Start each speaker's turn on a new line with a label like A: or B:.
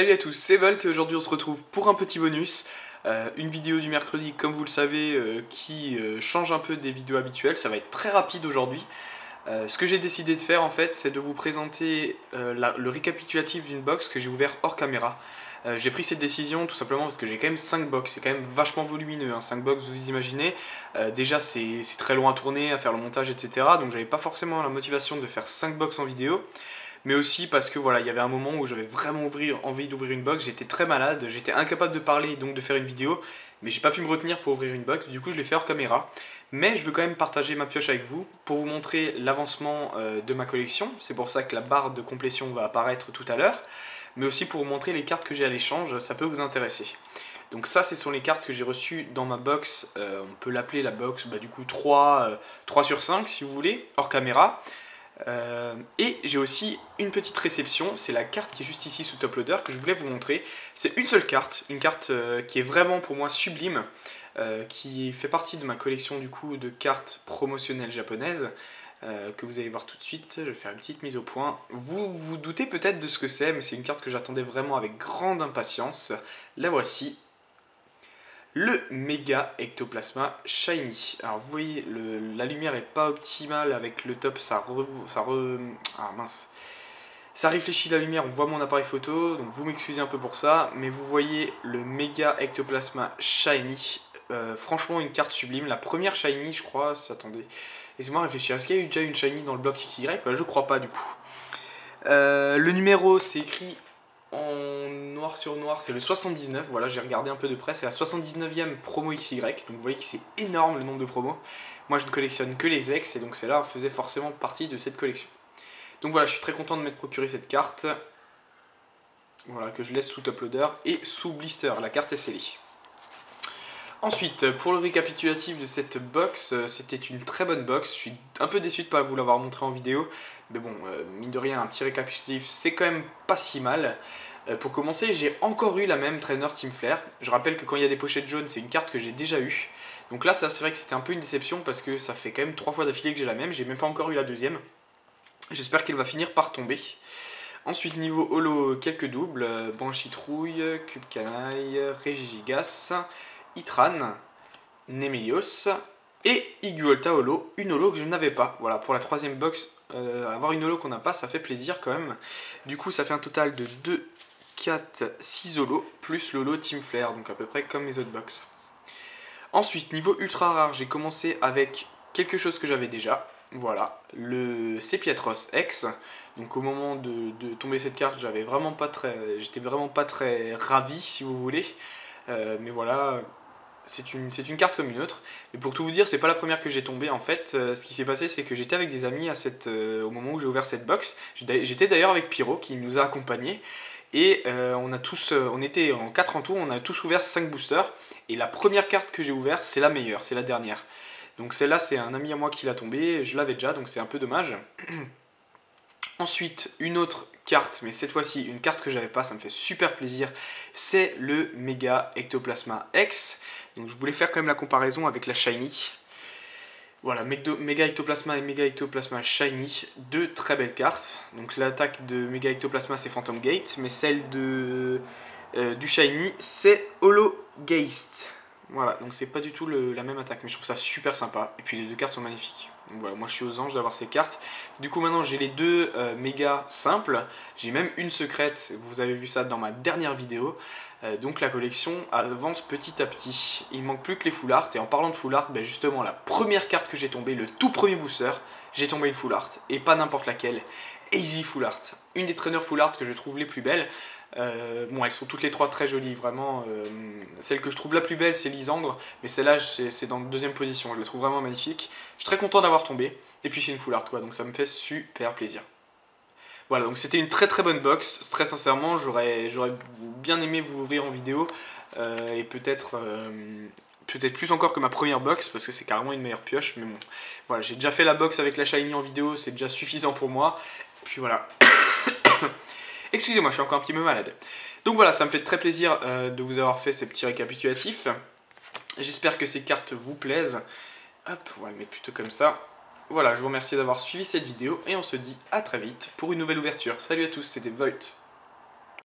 A: Salut à tous, c'est Volt et aujourd'hui on se retrouve pour un petit bonus. Une vidéo du mercredi, comme vous le savez, qui change un peu des vidéos habituelles. Ça va être très rapide aujourd'hui. Ce que j'ai décidé de faire en fait, c'est de vous présenter le récapitulatif d'une box que j'ai ouvert hors caméra. J'ai pris cette décision tout simplement parce que j'ai quand même 5 box, c'est quand même vachement volumineux, hein. 5 box, vous imaginez. Déjà c'est très long à tourner, à faire le montage, etc. Donc j'avais pas forcément la motivation de faire 5 box en vidéo. Mais aussi parce que voilà, il y avait un moment où j'avais vraiment envie d'ouvrir une box, j'étais très malade, j'étais incapable de parler donc de faire une vidéo, mais j'ai pas pu me retenir pour ouvrir une box, du coup je l'ai fait hors caméra. Mais je veux quand même partager ma pioche avec vous pour vous montrer l'avancement de ma collection, c'est pour ça que la barre de complétion va apparaître tout à l'heure, mais aussi pour vous montrer les cartes que j'ai à l'échange, ça peut vous intéresser. Donc ça, ce sont les cartes que j'ai reçues dans ma box, on peut l'appeler la box du coup 3 sur 5 si vous voulez, hors caméra. Et j'ai aussi une petite réception, c'est la carte qui est juste ici sous Top Loader que je voulais vous montrer. C'est une seule carte, une carte qui est vraiment pour moi sublime, qui fait partie de ma collection du coup de cartes promotionnelles japonaises, que vous allez voir tout de suite. Je vais faire une petite mise au point. Vous vous doutez peut-être de ce que c'est, mais c'est une carte que j'attendais vraiment avec grande impatience. La voici. Le Mega Ectoplasma Shiny. Alors vous voyez, la lumière est pas optimale avec le top, ah mince. Ça réfléchit la lumière, on voit mon appareil photo, donc vous m'excusez un peu pour ça, mais vous voyez le Mega Ectoplasma Shiny. Franchement une carte sublime, la première Shiny je crois, attendez, laissez-moi réfléchir, est-ce qu'il y a eu déjà une Shiny dans le bloc XY? Je crois pas du coup. Le numéro c'est écrit en noir sur noir, c'est le 79, voilà, j'ai regardé un peu de près, c'est la 79e promo XY, donc vous voyez que c'est énorme le nombre de promos. Moi je ne collectionne que les ex, et donc celle-là faisait forcément partie de cette collection. Donc voilà, je suis très content de m'être procuré cette carte, voilà, que je laisse sous Top Loader et sous Blister, la carte est scellée. Ensuite, pour le récapitulatif de cette box, c'était une très bonne box, je suis un peu déçu de ne pas vous l'avoir montré en vidéo, mais bon, mine de rien, un petit récapitulatif, c'est quand même pas si mal. Pour commencer, j'ai encore eu la même Trainer Team Flare. Je rappelle que quand il y a des pochettes jaunes, c'est une carte que j'ai déjà eue. Donc là, ça c'est vrai que c'était un peu une déception parce que ça fait quand même 3 fois d'affilée que j'ai la même, j'ai même pas encore eu la deuxième. J'espère qu'elle va finir par tomber. Ensuite, niveau holo, quelques doubles, Banshee-Trouille, Cube Canaille, Regigigas, Itran, Nemelios et Iguolta holo, une holo que je n'avais pas. Voilà, pour la troisième box, avoir une holo qu'on n'a pas, ça fait plaisir quand même. Du coup, ça fait un total de 2, 4, 6 holos, plus l'holo Team Flare, donc à peu près comme les autres box. Ensuite, niveau ultra rare, j'ai commencé avec quelque chose que j'avais déjà. Voilà, le Sepiatros X. Donc au moment de tomber cette carte, j'étais vraiment pas très ravi si vous voulez. Mais voilà, c'est une carte comme une autre. Et pour tout vous dire, c'est pas la première que j'ai tombée en fait. Ce qui s'est passé, c'est que j'étais avec des amis au moment où j'ai ouvert cette box. J'étais d'ailleurs avec Pyro qui nous a accompagnés. Et on était en 4 en tout, on a tous ouvert 5 boosters. Et la première carte que j'ai ouverte, c'est la meilleure, c'est la dernière. Donc celle-là, c'est un ami à moi qui l'a tombée, je l'avais déjà, donc c'est un peu dommage. Ensuite, une autre carte, mais cette fois-ci, une carte que j'avais pas, ça me fait super plaisir, c'est le Mega Ectoplasma X. Donc je voulais faire quand même la comparaison avec la Shiny. Voilà, Mega Ectoplasma et Mega Ectoplasma Shiny, deux très belles cartes. Donc l'attaque de Mega Ectoplasma c'est Phantom Gate, mais celle du Shiny c'est Hologeist. Voilà, donc c'est pas du tout la même attaque, mais je trouve ça super sympa. Et puis les deux cartes sont magnifiques. Donc voilà, moi je suis aux anges d'avoir ces cartes. Du coup maintenant j'ai les deux méga simples, j'ai même une secrète, vous avez vu ça dans ma dernière vidéo. Donc la collection avance petit à petit. Il manque plus que les full art. Et en parlant de full art, justement la première carte que j'ai tombée, le tout premier booster, j'ai tombé une full art. Et pas n'importe laquelle, Easy Full Art. Une des traîneurs full art que je trouve les plus belles. Bon, elles sont toutes les trois très jolies, vraiment. Celle que je trouve la plus belle, c'est Lysandre. Mais celle-là, c'est dans la deuxième position. Je la trouve vraiment magnifique. Je suis très content d'avoir tombé. Et puis c'est une full art, quoi. Donc ça me fait super plaisir. Voilà, donc c'était une très très bonne box. Très sincèrement, j'aurais bien aimé vous l'ouvrir en vidéo. Et peut-être plus encore que ma première box, parce que c'est carrément une meilleure pioche. Mais bon, voilà, j'ai déjà fait la box avec la Shiny en vidéo, c'est déjà suffisant pour moi. Puis voilà. Excusez-moi, je suis encore un petit peu malade. Donc voilà, ça me fait très plaisir de vous avoir fait ces petits récapitulatifs. J'espère que ces cartes vous plaisent. Hop, on va le mettre plutôt comme ça. Voilà, je vous remercie d'avoir suivi cette vidéo et on se dit à très vite pour une nouvelle ouverture. Salut à tous, c'était Volt.